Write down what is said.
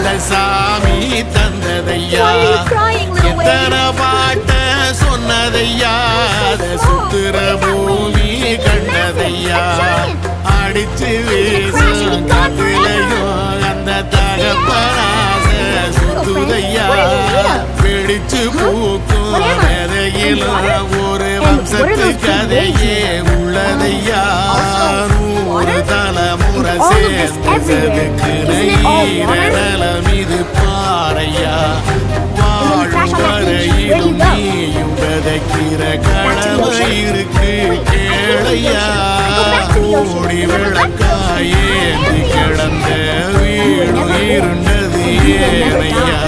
அந்த சாமி தந்ததையா எத்தனை பாட்ட சொன்னதையா சுத்துற பூமி கண்டதையா அடிச்சு வீசும் காத்திலையும் அந்த தகப்பனாச சுத்துதையா பிடிச்சு பூக்கும் விதையிலும் ஒரு வம்சத்து கதையே உள்ளதையா நூறு தலைமுறை சேர்ந்ததுக்கு நலம் இது பாறையா வாழும் வரையிலும் நீயும் விதைக்கிற கடமை இருக்கு கேளையா ஓடி விளக்காயேந்தி கிடந்த வீடு இருண்டது ஏனையா